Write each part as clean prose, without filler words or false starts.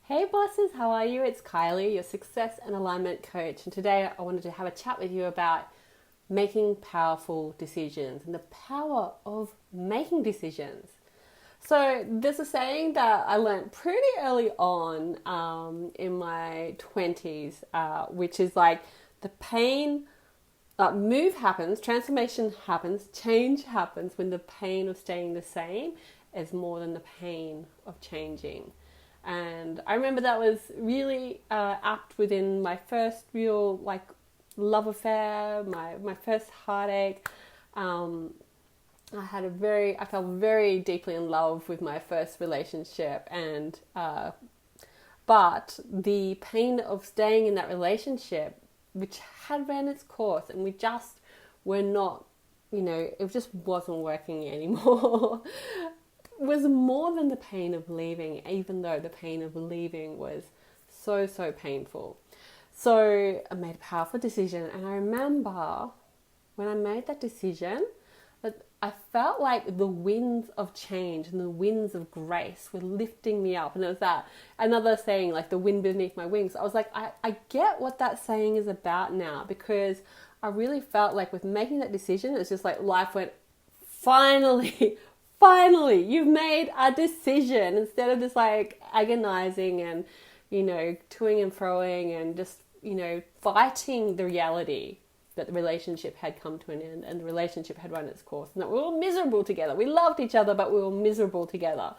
Hey bosses, how are you? It's Kylie, your success and alignment coach. And today I wanted to have a chat with you about making powerful decisions and the power of making decisions. So there's a saying that I learned pretty early on in my 20s, which is like the pain, move happens, transformation happens, change happens when the pain of staying the same is more than the pain of changing. And I remember that was really apt within my first real love affair, my first heartache. I fell very deeply in love with my first relationship, and but the pain of staying in that relationship, which had ran its course, and we just were not, it just wasn't working anymore. Was more than the pain of leaving, even though the pain of leaving was so painful. So I made a powerful decision, and I remember when I made that decision that I felt like the winds of change and the winds of grace were lifting me up. And it was that another saying, like the wind beneath my wings. I was like, I get what that saying is about now, because I really felt like with making that decision, it's just like life went, finally, finally, you've made a decision, instead of just like agonizing and, toing and froing and just, fighting the reality that the relationship had come to an end and the relationship had run its course and that we were all miserable together. We loved each other, but we were miserable together.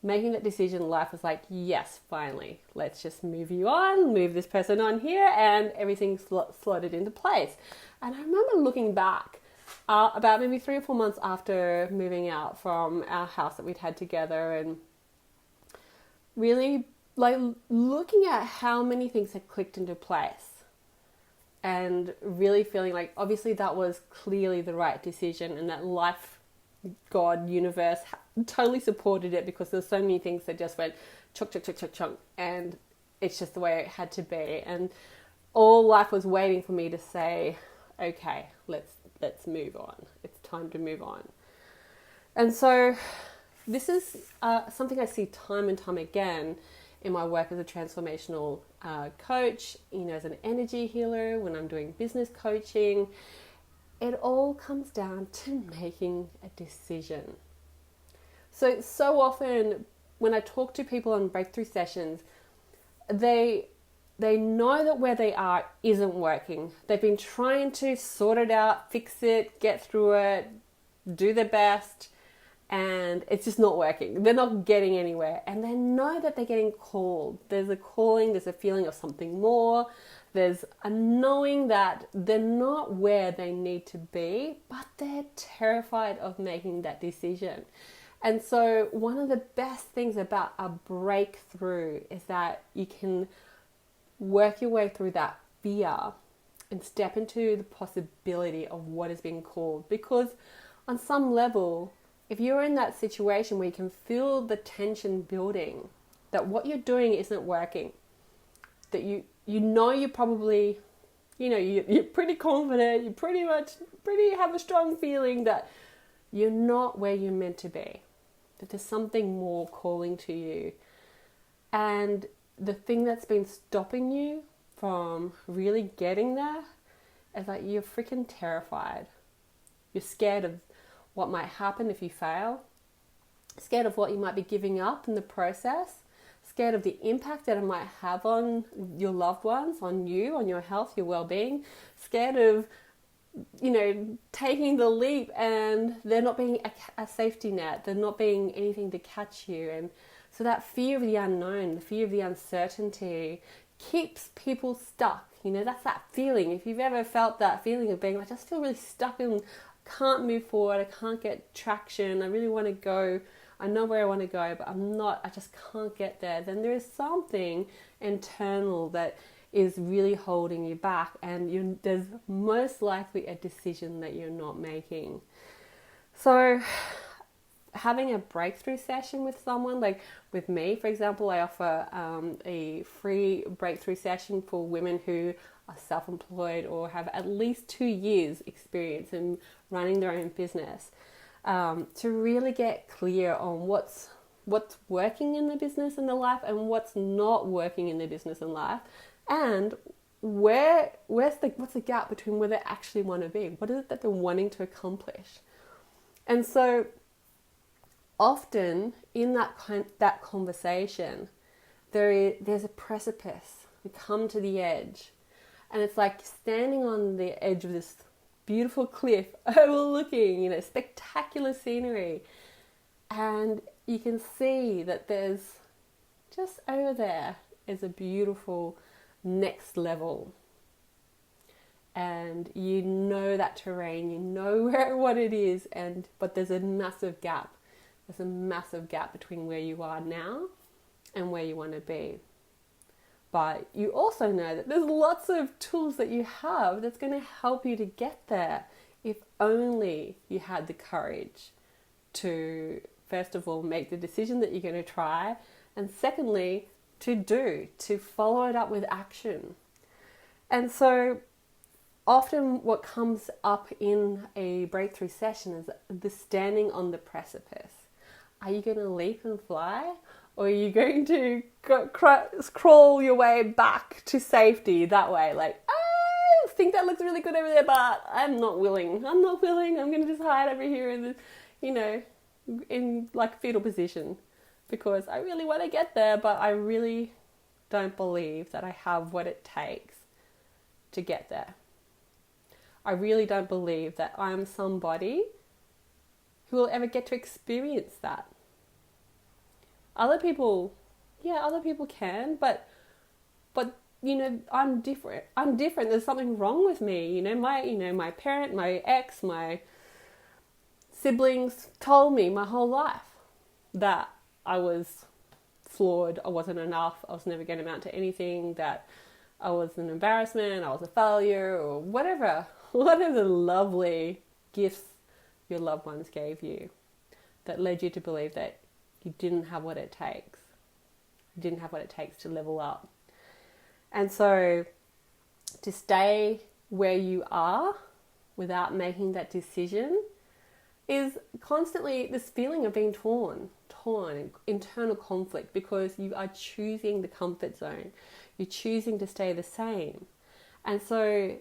Making that decision, life was like, yes, finally, let's just move you on, move this person on here, and everything slotted into place. And I remember looking back about maybe 3 or 4 months after moving out from our house that we'd had together, and really like looking at how many things had clicked into place, and really feeling like obviously that was clearly the right decision, and that life, God, universe totally supported it, because there's so many things that just went chunk, and it's just the way it had to be. And all life was waiting for me to say, okay, let's move on. It's time to move on. And so this is something I see time and time again in my work as a transformational coach, as an energy healer, when I'm doing business coaching. It all comes down to making a decision. So often when I talk to people on breakthrough sessions, they know that where they are isn't working. They've been trying to sort it out, fix it, get through it, do their best, and it's just not working. They're not getting anywhere. And they know that they're getting called. There's a calling, there's a feeling of something more. There's a knowing that they're not where they need to be, but they're terrified of making that decision. And so one of the best things about a breakthrough is that you can work your way through that fear and step into the possibility of what is being called. Because on some level, if you're in that situation where you can feel the tension building, that what you're doing isn't working, that you're probably, you're pretty confident, you pretty have a strong feeling that you're not where you're meant to be, that there's something more calling to you. And the thing that's been stopping you from really getting there is that you're freaking terrified. You're scared of what might happen if you fail, scared of what you might be giving up in the process, scared of the impact that it might have on your loved ones, on you, on your health, your well-being, scared of, taking the leap and there not being a safety net, there not being anything to catch you. And so that fear of the unknown, the fear of the uncertainty keeps people stuck. That's that feeling. If you've ever felt that feeling of being like, I just feel really stuck and can't move forward, I can't get traction, I really want to go, I know where I want to go, but I just can't get there, then there is something internal that is really holding you back, and there's most likely a decision that you're not making. So having a breakthrough session with someone, like with me, for example, I offer a free breakthrough session for women who are self-employed or have at least 2 years experience in running their own business, to really get clear on what's what's working in the business and the life and what's not working in the business and life, and what's the gap between where they actually want to be? What is it that they're wanting to accomplish? And so often in that conversation, there's a precipice. You come to the edge, and it's like standing on the edge of this beautiful cliff, overlooking, spectacular scenery, and you can see that there's just over there is a beautiful next level, and you know that terrain, you know what it is, but there's a massive gap. There's a massive gap between where you are now and where you want to be. But you also know that there's lots of tools that you have that's going to help you to get there, if only you had the courage to, first of all, make the decision that you're going to try, and secondly, to follow it up with action. And so often what comes up in a breakthrough session is the standing on the precipice. Are you going to leap and fly? Or are you going to crawl your way back to safety that way? Like, I think that looks really good over there, but I'm not willing. I'm going to just hide over here in the, in like fetal position, because I really want to get there, but I really don't believe that I have what it takes to get there. I really don't believe that I'm somebody who will ever get to experience that. Other people can, but I'm different. There's something wrong with me. My parent, my ex, my siblings told me my whole life that I was flawed, I wasn't enough, I was never going to amount to anything, that I was an embarrassment, I was a failure, or whatever the lovely gifts your loved ones gave you that led you to believe that you didn't have what it takes. You didn't have what it takes to level up. And so to stay where you are without making that decision is constantly this feeling of being torn, internal conflict, because you are choosing the comfort zone. You're choosing to stay the same. And so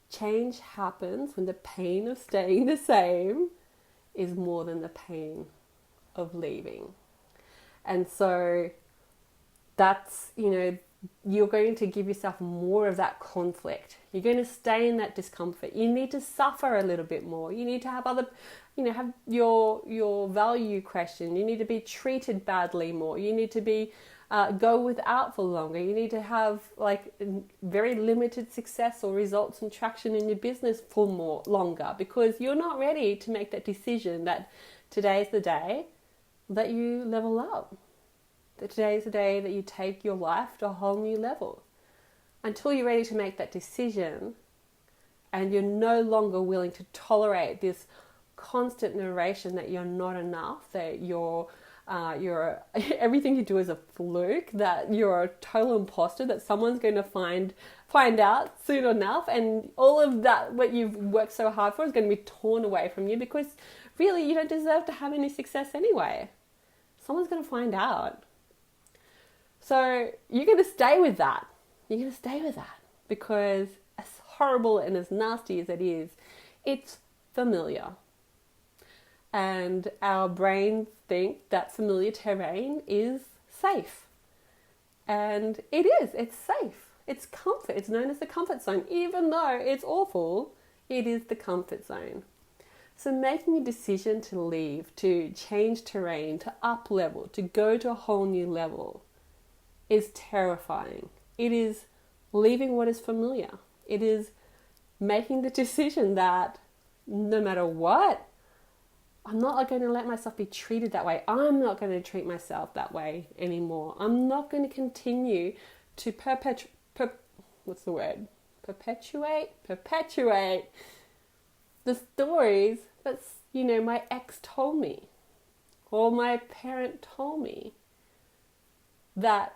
change happens when the pain of staying the same is more than the pain of leaving. And so that's, you're going to give yourself more of that conflict. You're going to stay in that discomfort. You need to suffer a little bit more. You need to have have your value questioned. You need to be treated badly more. You need to be go without for longer. You need to have very limited success or results and traction in your business for longer, because you're not ready to make that decision that today's the day that you level up. That today is the day that you take your life to a whole new level. Until you're ready to make that decision and you're no longer willing to tolerate this constant narration that you're not enough, that you're everything you do is a fluke, that you're a total imposter, that someone's going to find out soon enough, and all of that what you've worked so hard for is going to be torn away from you, because really you don't deserve to have any success anyway. Someone's going to find out. So you're going to stay with that. You're going to stay with that because, as horrible and as nasty as it is, it's familiar. And our brains think that familiar terrain is safe. And it is. It's safe. It's comfort. It's known as the comfort zone. Even though it's awful, it is the comfort zone. So making a decision to leave, to change terrain, to up level, to go to a whole new level is terrifying. It is leaving what is familiar. It is making the decision that no matter what, I'm not going to let myself be treated that way. I'm not going to treat myself that way anymore. I'm not going to continue to perpetuate the stories that, my ex told me or my parent told me that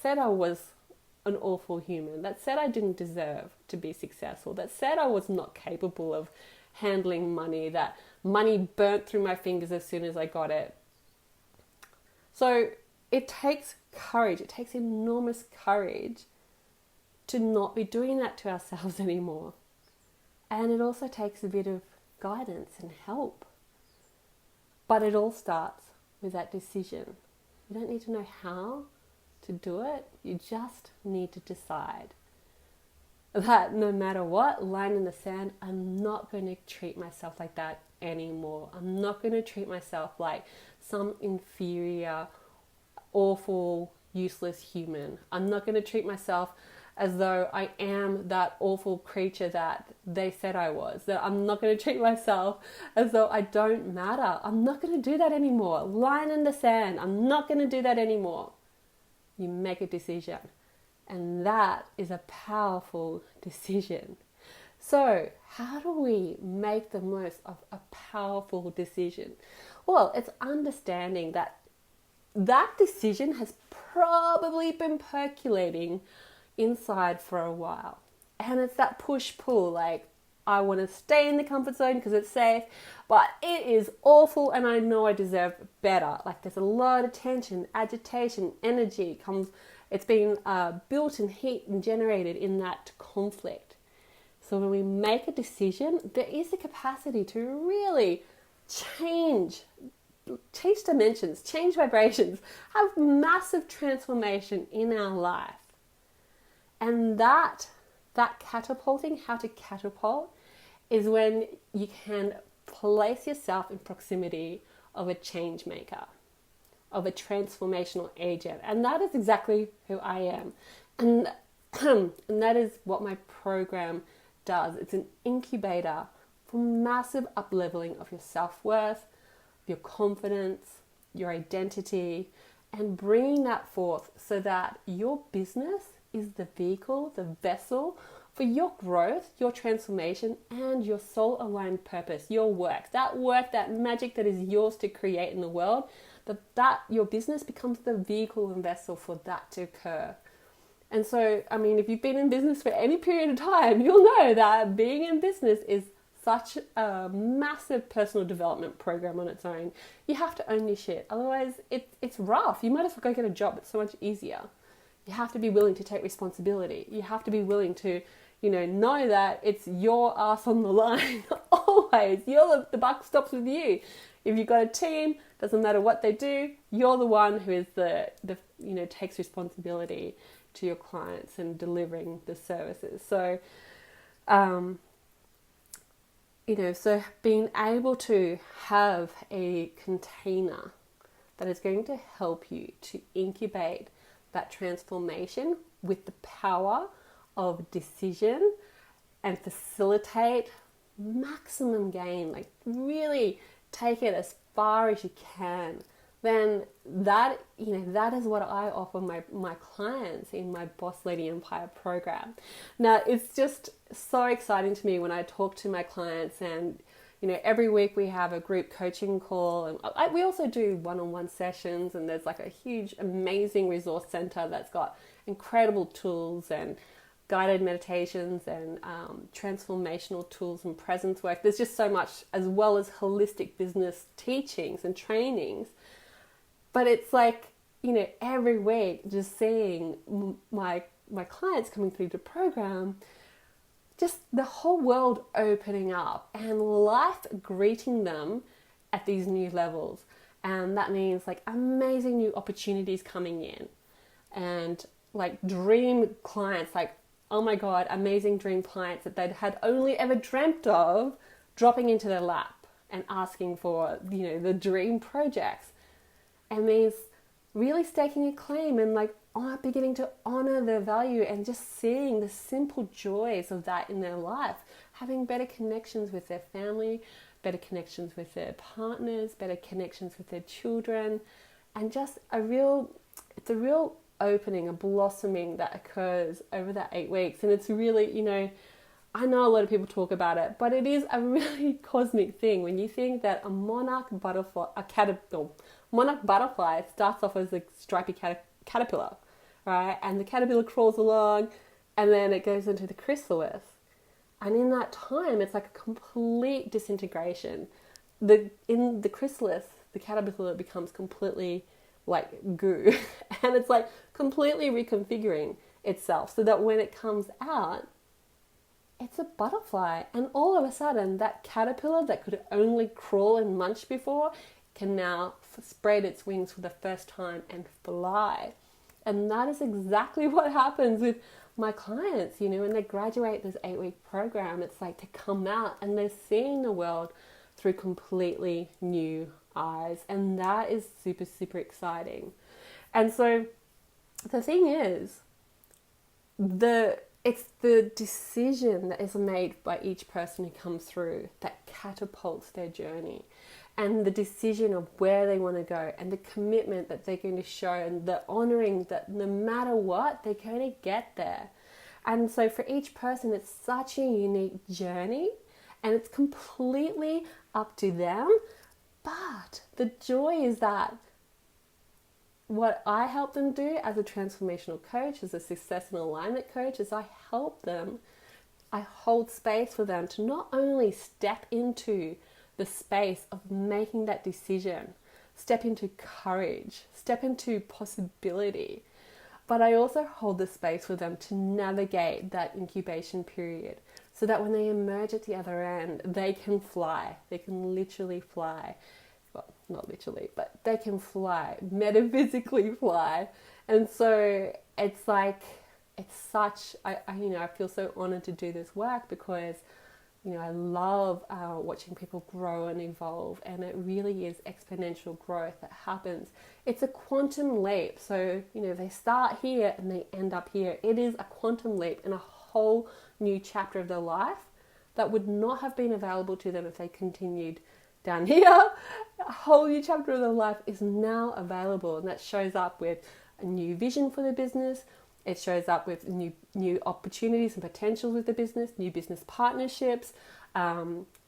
said I was an awful human, that said I didn't deserve to be successful, that said I was not capable of handling money, that money burnt through my fingers as soon as I got it. So it takes courage, it takes enormous courage to not be doing that to ourselves anymore. And it also takes a bit of guidance and help. But it all starts with that decision. You don't need to know how to do it. You just need to decide that no matter what, line in the sand, I'm not going to treat myself like that anymore. I'm not going to treat myself like some inferior, awful, useless human. I'm not going to treat myself as though I am that awful creature that they said I was. That I'm not going to treat myself as though I don't matter. I'm not going to do that anymore. Line in the sand. I'm not going to do that anymore. You make a decision. And that is a powerful decision. So, how do we make the most of a powerful decision? Well, it's understanding that that decision has probably been percolating inside for a while. And it's that push-pull, like, I want to stay in the comfort zone because it's safe, but it is awful and I know I deserve better. Like, there's a lot of tension, agitation, energy comes. It's been built and heat and generated in that conflict. So when we make a decision, there is the capacity to really change dimensions, change vibrations, have massive transformation in our life. And that catapulting, how to catapult, is when you can place yourself in proximity of a change maker, of a transformational agent. And that is exactly who I am. And that is what my program does. It's an incubator for massive up-leveling of your self-worth, your confidence, your identity, and bringing that forth so that your business is the vehicle, the vessel for your growth, your transformation, and your soul-aligned purpose, your work, that magic that is yours to create in the world, that your business becomes the vehicle and vessel for that to occur. And so, I mean, if you've been in business for any period of time, you'll know that being in business is such a massive personal development program on its own. You have to own your shit. Otherwise, it's rough. You might as well go get a job. It's so much easier. You have to be willing to take responsibility. You have to be willing to, know that it's your ass on the line. Always. The buck stops with you. If you've got a team, doesn't matter what they do, you're the one who is the takes responsibility to your clients and delivering the services. So, so being able to have a container that is going to help you to incubate that transformation with the power of decision and facilitate maximum gain, like really take it as far as you can, then that is what I offer my clients in my Boss Lady Empire program. Now, it's just so exciting to me when I talk to my clients, and every week we have a group coaching call, and we also do one-on-one sessions, and there's like a huge, amazing resource center that's got incredible tools and guided meditations and transformational tools and presence work. There's just so much, as well as holistic business teachings and trainings. But it's like, every week just seeing my clients coming through the program, just the whole world opening up and life greeting them at these new levels. And that means like amazing new opportunities coming in, and like dream clients, like, oh my God, amazing dream clients that they'd had only ever dreamt of dropping into their lap and asking for, the dream projects. And means really staking a claim and like beginning to honor their value and just seeing the simple joys of that in their life, having better connections with their family, better connections with their partners, better connections with their children, and just it's a real opening, a blossoming that occurs over that 8 weeks. And it's really, I know a lot of people talk about it, but it is a really cosmic thing when you think that a monarch butterfly starts off as a stripy caterpillar, right? And the caterpillar crawls along, and then it goes into the chrysalis. And in that time, it's like a complete disintegration. In the chrysalis, the caterpillar becomes completely like goo. And it's like completely reconfiguring itself so that when it comes out, it's a butterfly. And all of a sudden, that caterpillar that could only crawl and munch before can now spread its wings for the first time and fly. And that is exactly what happens with my clients, when they graduate this 8-week program. It's like they come out and they're seeing the world through completely new eyes. And that is super, super exciting. And so the thing is, it's the decision that is made by each person who comes through that catapults their journey, and the decision of where they want to go, and the commitment that they're going to show, and the honoring that no matter what, they're going to get there. And so for each person, it's such a unique journey, and it's completely up to them. But the joy is that what I help them do as a transformational coach, as a success and alignment coach, is I hold space for them to not only step into the space of making that decision, step into courage, step into possibility, but I also hold the space for them to navigate that incubation period so that when they emerge at the other end, they can fly. They can literally fly. Well, not literally, but they can fly, metaphysically fly. And so it's like, it's such, I feel so honored to do this work because, I love watching people grow and evolve, and it really is exponential growth that happens. It's a quantum leap. So, they start here and they end up here. It is a quantum leap in a whole new chapter of their life that would not have been available to them if they continued down here. A whole new chapter of their life is now available, and that shows up with a new vision for the business. It shows up with new opportunities and potentials with the business, new business partnerships,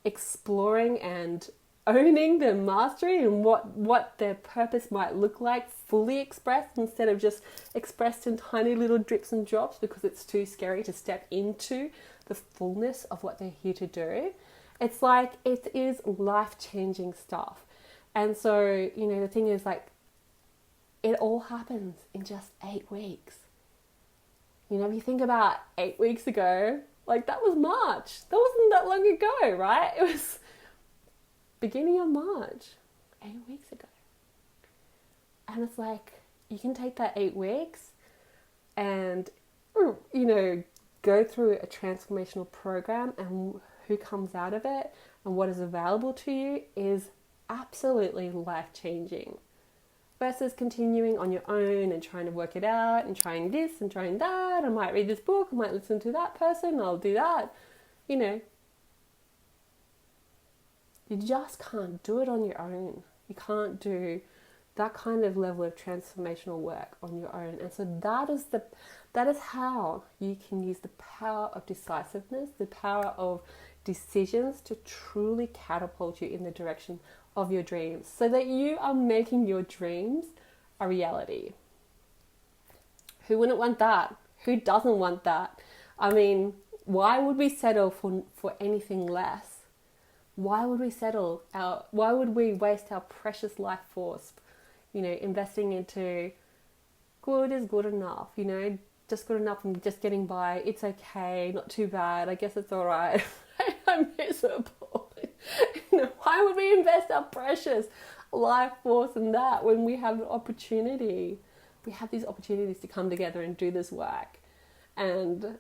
exploring and owning their mastery and what their purpose might look like fully expressed, instead of just expressed in tiny little drips and drops because it's too scary to step into the fullness of what they're here to do. It's like, it is life-changing stuff. And so, the thing is, like, it all happens in just 8 weeks. If you think about 8 weeks ago, like, that was March. That wasn't that long ago, right? It was beginning of March, 8 weeks ago. And it's like, you can take that 8 weeks and, go through a transformational program, and who comes out of it and what is available to you is absolutely life-changing, versus continuing on your own and trying to work it out and trying this and trying that. I might read this book, I might listen to that person, I'll do that. You just can't do it on your own. You can't do that kind of level of transformational work on your own. And so that is how you can use the power of decisiveness, the power of decisions, to truly catapult you in the direction of your dreams, so that you are making your dreams a reality. Who wouldn't want that? Who doesn't want that? I mean, why would we settle for anything less? Why would we why would we waste our precious life force, investing into good is good enough, just good enough and just getting by. It's okay, not too bad. I guess it's all right. I'm miserable. Why would we invest our precious life force in that when we have an opportunity? We have these opportunities to come together and do this work and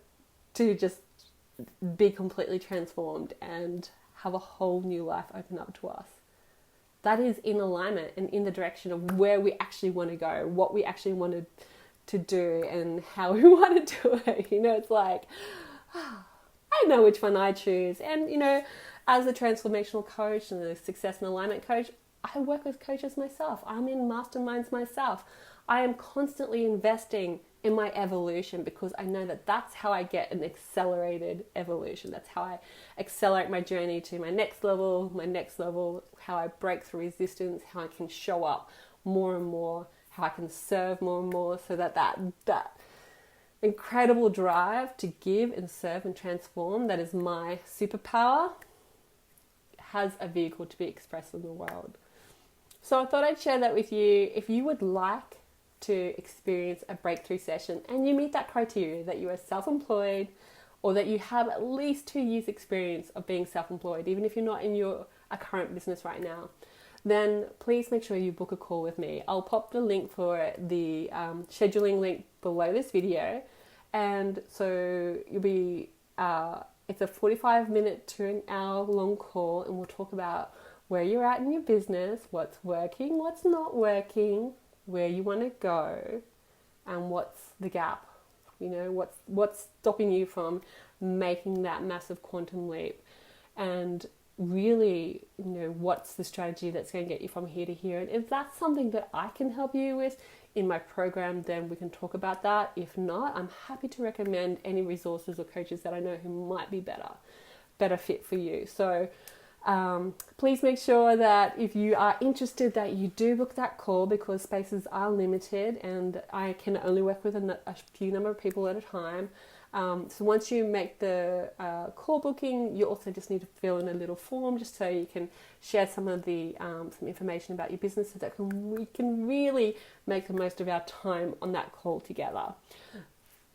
to just be completely transformed and have a whole new life open up to us. That is in alignment and in the direction of where we actually want to go, what we actually wanted to do and how we want to do it. It's like, I know which one I choose. And, as a transformational coach and a success and alignment coach, I work with coaches myself. I'm in masterminds myself. I am constantly investing in my evolution because I know that that's how I get an accelerated evolution. That's how I accelerate my journey to my next level, how I break through resistance, how I can show up more and more, how I can serve more and more, so that incredible drive to give and serve and transform, that is my superpower, has a vehicle to be expressed in the world. So I thought I'd share that with you. If you would like to experience a breakthrough session and you meet that criteria that you are self-employed or that you have at least 2 years experience of being self-employed, even if you're not in a current business right now, then please make sure you book a call with me. I'll pop the link for the scheduling link below this video. And so you'll be, it's a 45-minute to an hour long call, and we'll talk about where you're at in your business, what's working, what's not working, where you want to go, and what's the gap. You know, what's stopping you from making that massive quantum leap, and really, you know, what's the strategy that's going to get you from here to here. And if that's something that I can help you with in my program, then we can talk about that. If not, I'm happy to recommend any resources or coaches that I know who might be better fit for you. So please make sure that if you are interested that you do book that call, because spaces are limited and I can only work with a few number of people at a time. So once you make the call booking, you also just need to fill in a little form just so you can share some of the some information about your business so that we can really make the most of our time on that call together.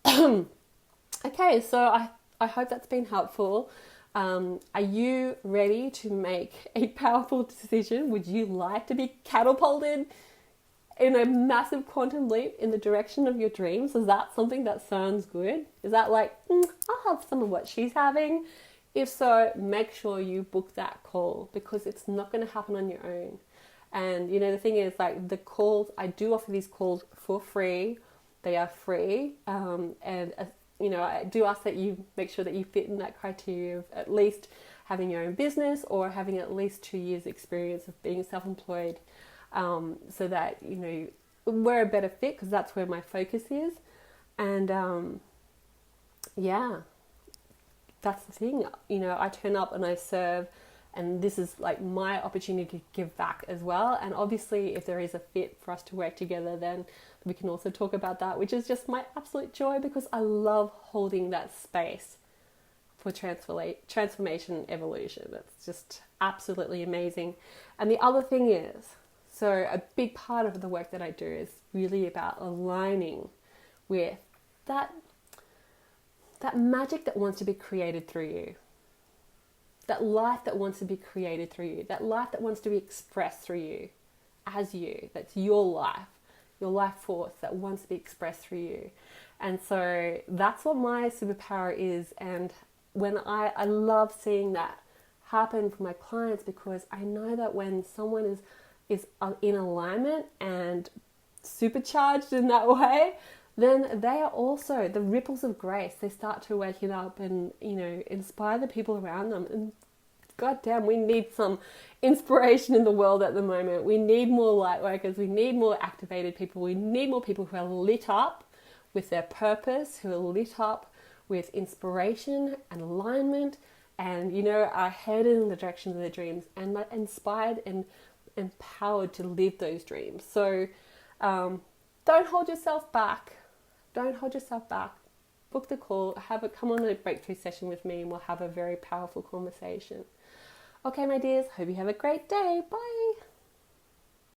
Okay, so I hope that's been helpful. Are you ready to make a powerful decision? Would you like to be catapulted in a massive quantum leap in the direction of your dreams? Is that something that sounds good? Is that like, I'll have some of what she's having? If so, make sure you book that call, because it's not going to happen on your own. And, you know, the thing is, like, the calls, I do offer these calls for free. They are free. You know, I do ask that you make sure that you fit in that criteria of at least having your own business or having at least 2 years experience of being self-employed, so that, you know, we're a better fit, because that's where my focus is. And yeah, that's the thing. You know, I turn up and I serve, and this is like my opportunity to give back as well. And obviously, if there is a fit for us to work together, then we can also talk about that, which is just my absolute joy, because I love holding that space for transformation, evolution. It's just absolutely amazing. And the other thing is, so a big part of the work that I do is really about aligning with that magic that wants to be created through you. That life that wants to be created through you. That life that wants to be expressed through you as you. That's your life force that wants to be expressed through you. And so that's what my superpower is. And when I love seeing that happen for my clients, because I know that when someone is in alignment and supercharged in that way, then they are also the ripples of grace. They start to waken up and, you know, inspire the people around them. And goddamn, we need some inspiration in the world at the moment. We need more light workers. We need more activated people. We need more people who are lit up with their purpose, who are lit up with inspiration and alignment, and, you know, are headed in the direction of their dreams and inspired and empowered to live those dreams. So don't hold yourself back. Don't hold yourself back. Book the call. Come on a breakthrough session with me, and we'll have a very powerful conversation. Okay, my dears, hope you have a great day. Bye.